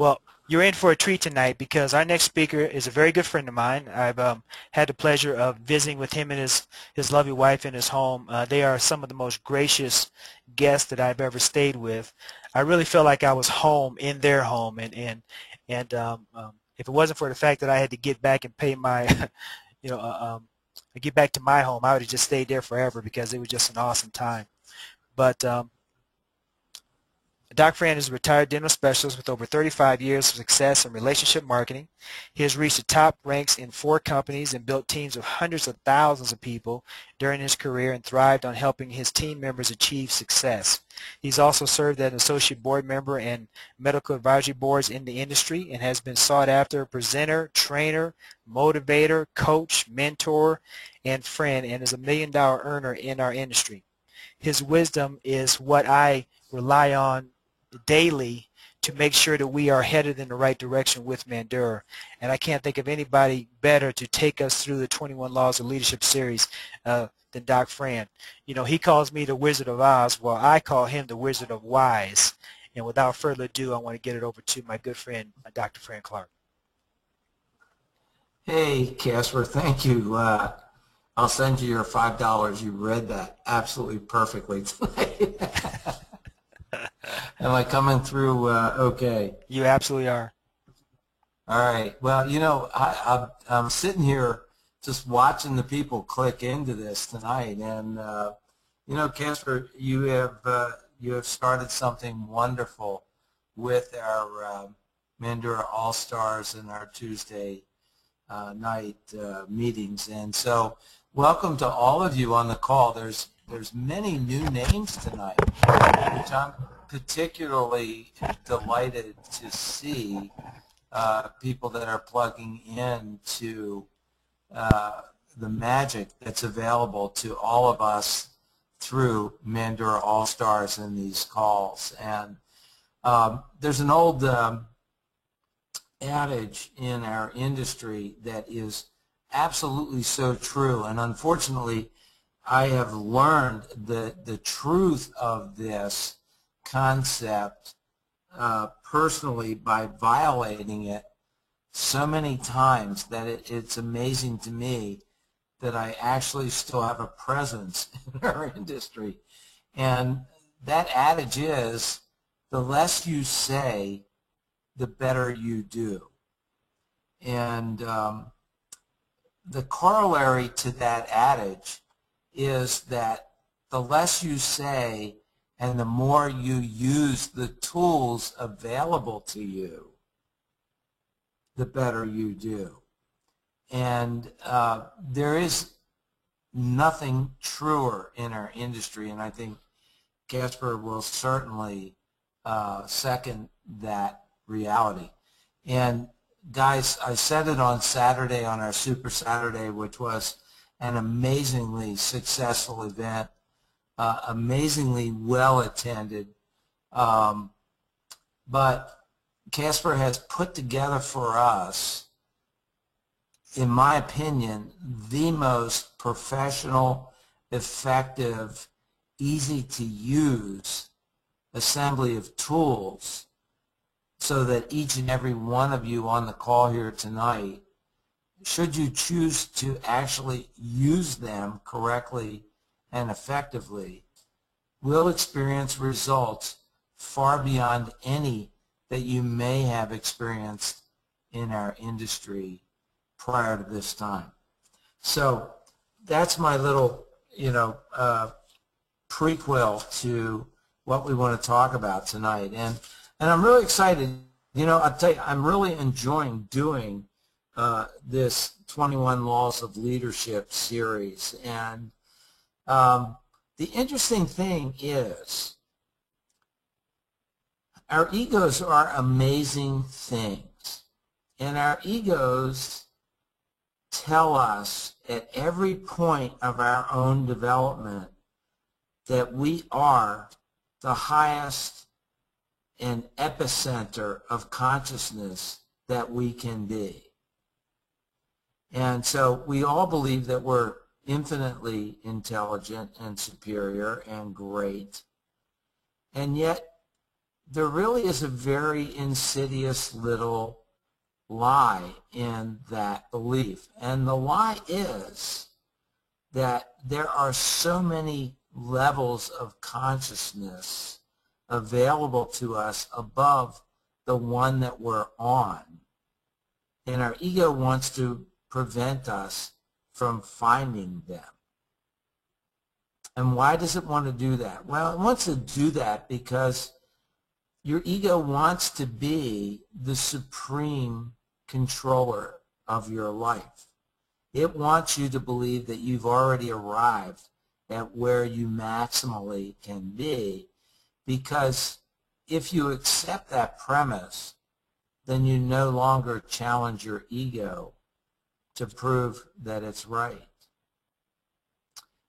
Well, you're in for a treat tonight because our next speaker is a very good friend of mine. I've had the pleasure of visiting with him and his lovely wife in his home. They are some of the most gracious guests that I've ever stayed with. I really feel like I was home in their home, and if it wasn't for the fact that I had to get back and pay my, you know, get back to my home, I would have just stayed there forever because it was just an awesome time. But Doc Fran is a retired dental specialist with over 35 years of success in relationship marketing. He has reached the top ranks in 4 companies and built teams of hundreds of thousands of people during his career and thrived on helping his team members achieve success. He's also served as an associate board member and medical advisory boards in the industry and has been sought after presenter, trainer, motivator, coach, mentor, and friend, and is a $1 million earner in our industry. His wisdom is what I rely on daily to make sure that we are headed in the right direction with Mandura. And I can't think of anybody better to take us through the 21 Laws of Leadership series than Doc Fran. You know, he calls me the Wizard of Oz. Well, I call him the Wizard of Wise. And without further ado, I want to get it over to my good friend, Dr. Fran Clark. Hey, Casper, thank you. I'll send you your $5. You read that absolutely perfectly tonight. Am I coming through okay? You absolutely are. All right. Well, you know, I'm sitting here just watching the people click into this tonight, and you know, Casper, you have started something wonderful with our Mandura All Stars and our Tuesday night meetings, and so welcome to all of you on the call. There's many new names tonight, which I'm particularly delighted to see, people that are plugging into the magic that's available to all of us through Mandura All Stars in these calls. And there's an old adage in our industry that is absolutely so true, and unfortunately I have learned the truth of this concept personally by violating it so many times that it's amazing to me that I actually still have a presence in our industry. And that adage is, the less you say, the better you do. And the corollary to that adage is that the less you say and the more you use the tools available to you, the better you do. And there is nothing truer in our industry, and I think Casper will certainly second that reality. And guys, I said it on Saturday, on our Super Saturday, which was an amazingly successful event, amazingly well attended. But Casper has put together for us, in my opinion, the most professional, effective, easy to use assembly of tools, so that each and every one of you on the call here tonight, should you choose to actually use them correctly and effectively, will experience results far beyond any that you may have experienced in our industry prior to this time. So that's my little, prequel to what we want to talk about tonight. And I'm really excited. You know, I'll tell you, I'm really enjoying doing this 21 Laws of Leadership series. And the interesting thing is, our egos are amazing things. And our egos tell us at every point of our own development that we are the highest and epicenter of consciousness that we can be. And so we all believe that we're infinitely intelligent and superior and great. And yet there really is a very insidious little lie in that belief. And the lie is that there are so many levels of consciousness available to us above the one that we're on. And our ego wants to prevent us from finding them. And why does it want to do that? Well, it wants to do that because your ego wants to be the supreme controller of your life. It wants you to believe that you've already arrived at where you maximally can be, because if you accept that premise, then you no longer challenge your ego to prove that it's right.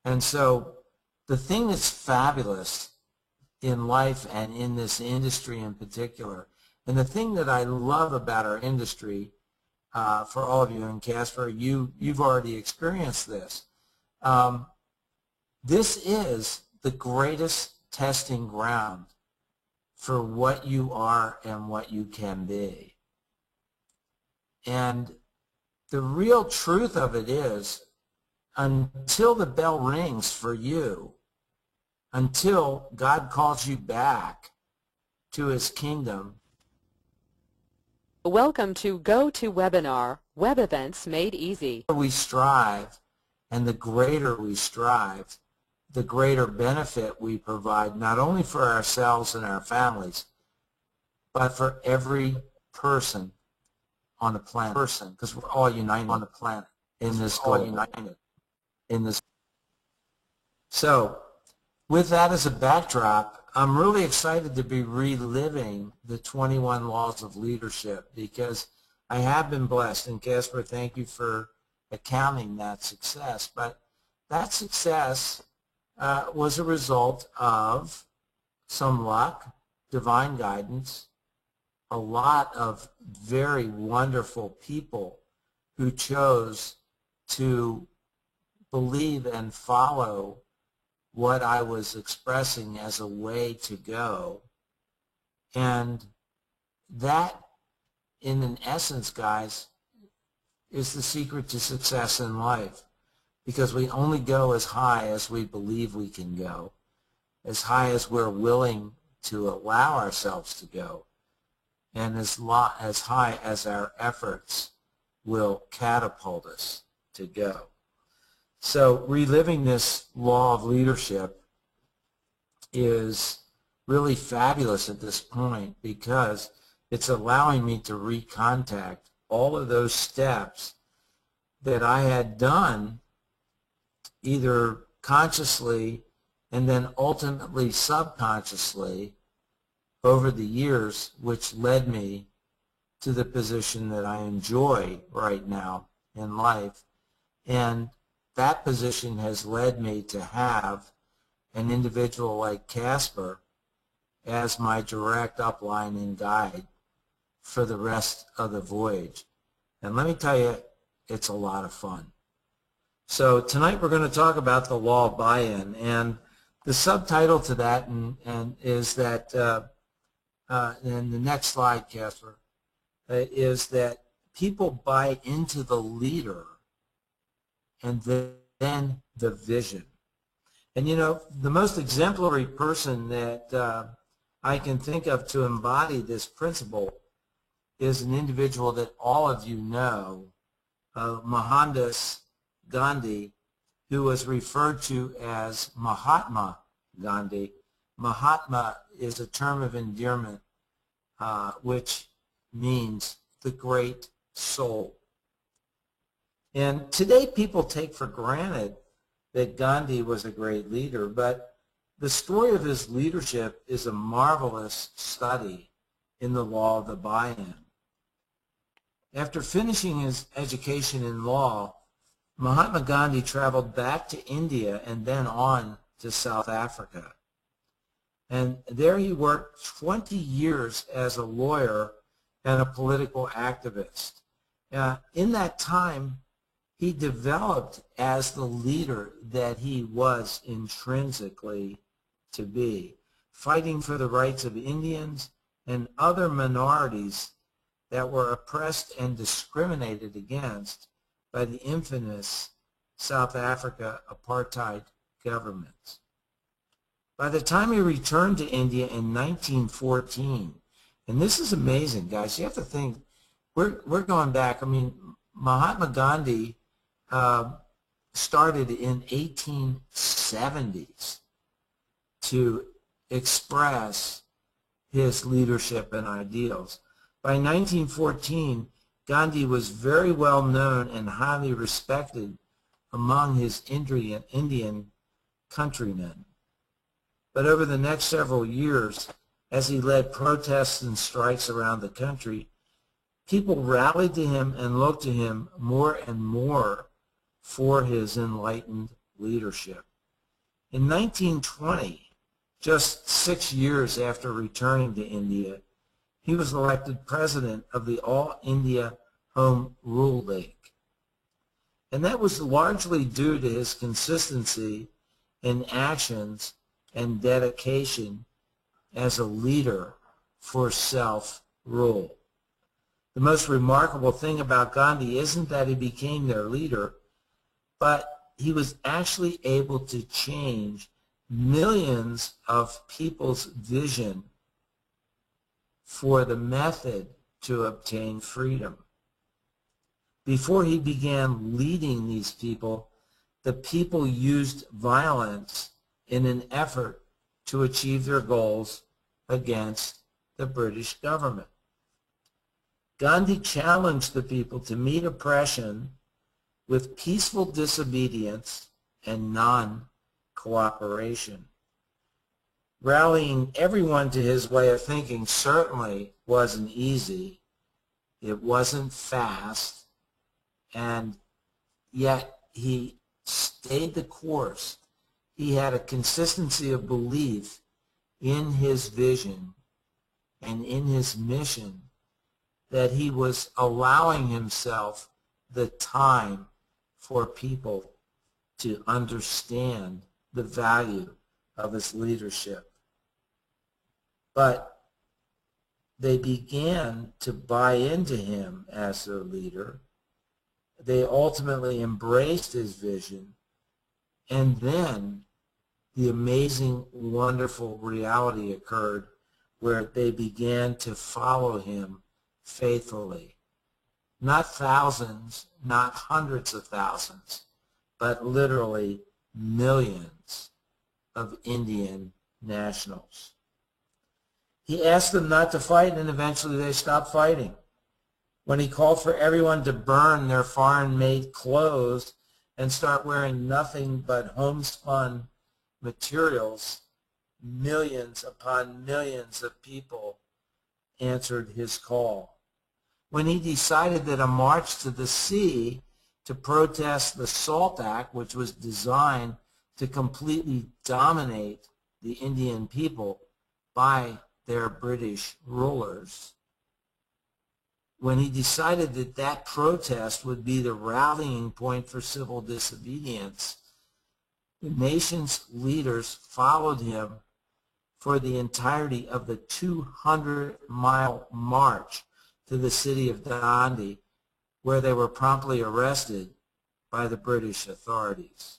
And so the thing that's fabulous in life and in this industry in particular, and the thing that I love about our industry, for all of you, and Casper, you've already experienced this. This is the greatest testing ground for what you are and what you can be. And the real truth of it is, until the bell rings for you, until God calls you back to His kingdom. Welcome to GoToWebinar, Web Events Made Easy. We strive, and the greater we strive, the greater benefit we provide, not only for ourselves and our families, but for every person on the planet. Because we're all united on the planet in this goal. So, with that as a backdrop, I'm really excited to be reliving the 21 Laws of Leadership, because I have been blessed. And Casper, thank you for accounting that success. But that success was a result of some luck, divine guidance, a lot of very wonderful people who chose to believe and follow what I was expressing as a way to go. And that, in an essence, guys, is the secret to success in life. Because we only go as high as we believe we can go, as high as we're willing to allow ourselves to go, and as high as our efforts will catapult us to go. So reliving this law of leadership is really fabulous at this point, because it's allowing me to recontact all of those steps that I had done either consciously and then ultimately subconsciously over the years, which led me to the position that I enjoy right now in life. And that position has led me to have an individual like Casper as my direct upline and guide for the rest of the voyage. And let me tell you, it's a lot of fun. So tonight we're going to talk about the law of buy-in, and the subtitle to that is that, and the next slide, Casper, is that people buy into the leader and then the vision. And you know, the most exemplary person that I can think of to embody this principle is an individual that all of you know, Mohandas Gandhi, who was referred to as Mahatma Gandhi. Mahatma is a term of endearment which means the great soul. And today people take for granted that Gandhi was a great leader, but the story of his leadership is a marvelous study in the law of the buy-in. After finishing his education in law, Mahatma Gandhi traveled back to India and then on to South Africa. And there he worked 20 years as a lawyer and a political activist. In that time, he developed as the leader that he was intrinsically to be, fighting for the rights of Indians and other minorities that were oppressed and discriminated against by the infamous South Africa apartheid government. By the time he returned to India in 1914, and this is amazing, guys, you have to think, we're going back, I mean, Mahatma Gandhi started in 1870s to express his leadership and ideals. By 1914, Gandhi was very well known and highly respected among his Indian countrymen. But over the next several years, as he led protests and strikes around the country, people rallied to him and looked to him more and more for his enlightened leadership. In 1920, just 6 years after returning to India, he was elected president of the All India Home Rule League. And that was largely due to his consistency in actions and dedication as a leader for self-rule. The most remarkable thing about Gandhi isn't that he became their leader, but he was actually able to change millions of people's vision for the method to obtain freedom. Before he began leading these people, the people used violence in an effort to achieve their goals against the British government. Gandhi challenged the people to meet oppression with peaceful disobedience and non-cooperation. Rallying everyone to his way of thinking certainly wasn't easy. It wasn't fast, and yet he stayed the course. He had a consistency of belief in his vision and in his mission that he was allowing himself the time for people to understand the value of his leadership. But they began to buy into him as their leader. They ultimately embraced his vision, and then the amazing, wonderful reality occurred where they began to follow him faithfully. Not thousands, not hundreds of thousands, but literally millions of Indian nationals. He asked them not to fight, and eventually they stopped fighting. When he called for everyone to burn their foreign-made clothes and start wearing nothing but homespun materials, millions upon millions of people answered his call. When he decided that a march to the sea to protest the SALT Act, which was designed to completely dominate the Indian people by their British rulers, when he decided that that protest would be the rallying point for civil disobedience, the nation's leaders followed him for the entirety of the 200-mile march to the city of Dandi, where they were promptly arrested by the British authorities.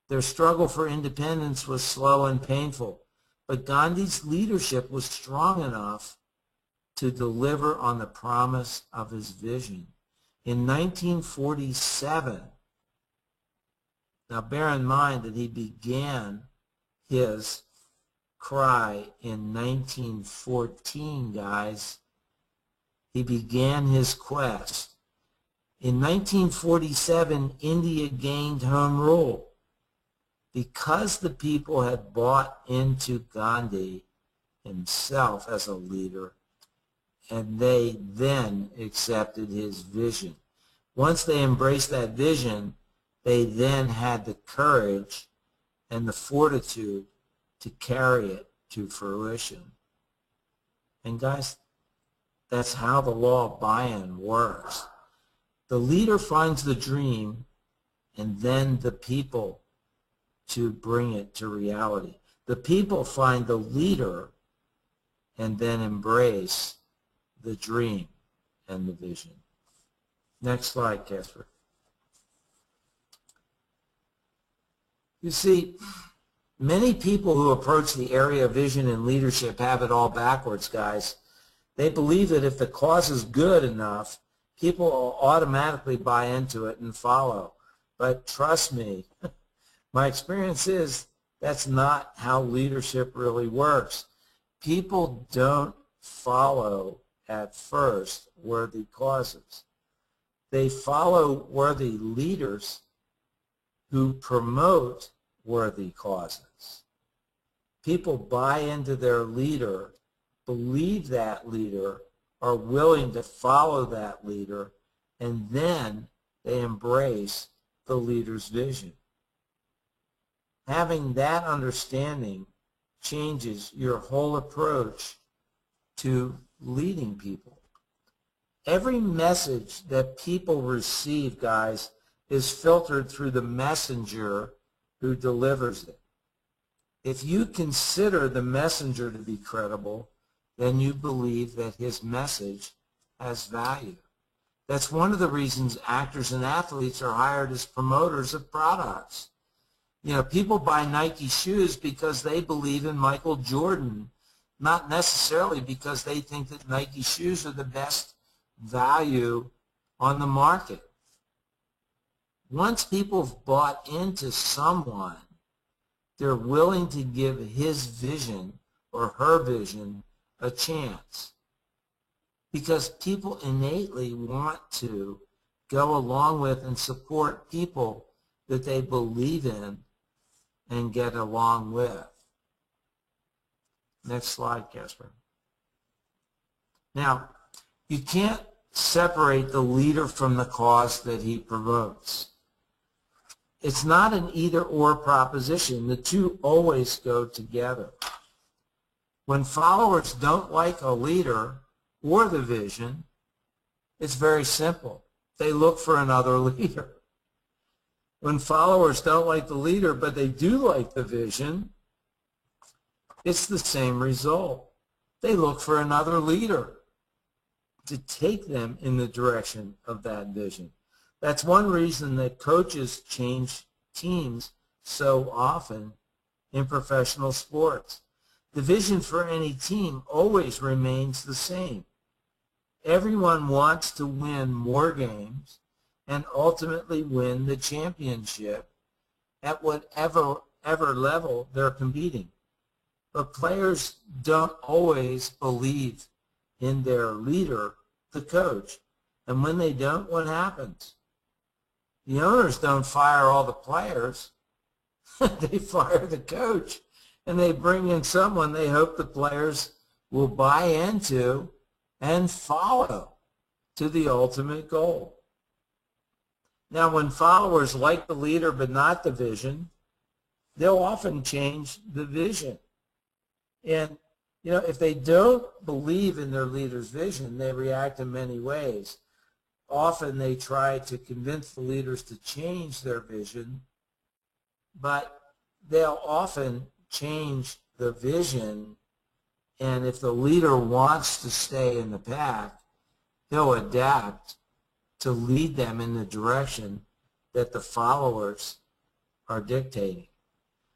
Their struggle for independence was slow and painful, but Gandhi's leadership was strong enough to deliver on the promise of his vision. In 1947, now bear in mind that he began his cry in 1914, guys. He began his quest. In 1947, India gained home rule because the people had bought into Gandhi himself as a leader, and they then accepted his vision. Once they embraced that vision, they then had the courage and the fortitude to carry it to fruition. And guys, that's how the law of buy-in works. The leader finds the dream, and then the people to bring it to reality. The people find the leader and then embrace the dream and the vision. Next slide, Casper. You see, many people who approach the area of vision and leadership have it all backwards, guys. They believe that if the cause is good enough, people will automatically buy into it and follow. But trust me, my experience is that's not how leadership really works. People don't follow at first worthy causes. They follow worthy leaders who promote worthy causes. People buy into their leader, believe that leader, are willing to follow that leader, and then they embrace the leader's vision. Having that understanding changes your whole approach to leading people. Every message that people receive, guys, is filtered through the messenger who delivers it. If you consider the messenger to be credible, then you believe that his message has value. That's one of the reasons actors and athletes are hired as promoters of products. You know, people buy Nike shoes because they believe in Michael Jordan, not necessarily because they think that Nike shoes are the best value on the market. Once people have bought into someone, they're willing to give his vision or her vision a chance, because people innately want to go along with and support people that they believe in and get along with. Next slide, Casper. Now, you can't separate the leader from the cause that he promotes. It's not an either-or proposition. The two always go together. When followers don't like a leader or the vision, it's very simple. They look for another leader. When followers don't like the leader but they do like the vision, it's the same result. They look for another leader to take them in the direction of that vision. That's one reason that coaches change teams so often in professional sports. The vision for any team always remains the same. Everyone wants to win more games and ultimately win the championship at whatever level they're competing. But players don't always believe in their leader, the coach. And when they don't, what happens? The owners don't fire all the players. They fire the coach. And they bring in someone they hope the players will buy into and follow to the ultimate goal. Now, when followers like the leader but not the vision, they'll often change the vision. And, you know, if they don't believe in their leader's vision, they react in many ways. Often they try to convince the leaders to change their vision, but they'll often change the vision, and if the leader wants to stay in the pack, he'll adapt to lead them in the direction that the followers are dictating.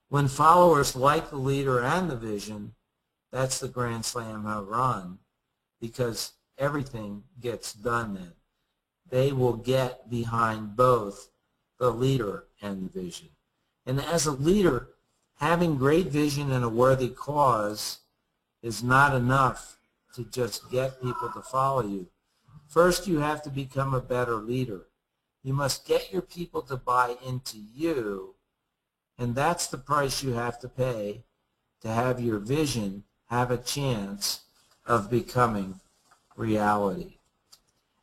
When followers like the leader and the vision, that's the grand slam home run, because everything gets done then. They will get behind both the leader and the vision. And as a leader, having great vision and a worthy cause is not enough to just get people to follow you. First, you have to become a better leader. You must get your people to buy into you, and that's the price you have to pay to have your vision have a chance of becoming reality.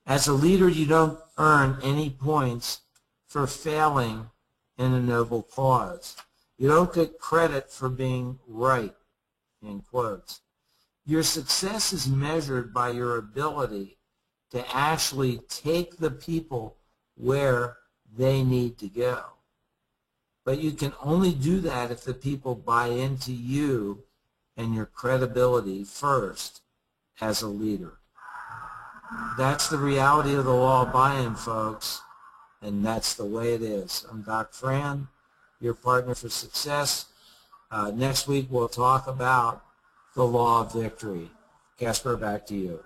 As a leader, you don't earn any points for failing in a noble cause. You don't get credit for being right, in quotes. Your success is measured by your ability to actually take the people where they need to go. But you can only do that if the people buy into you and your credibility first as a leader. That's the reality of the law of buy-in, folks, and that's the way it is. I'm Doc Fran, your partner for success. Next week we'll talk about the law of victory. Casper, back to you.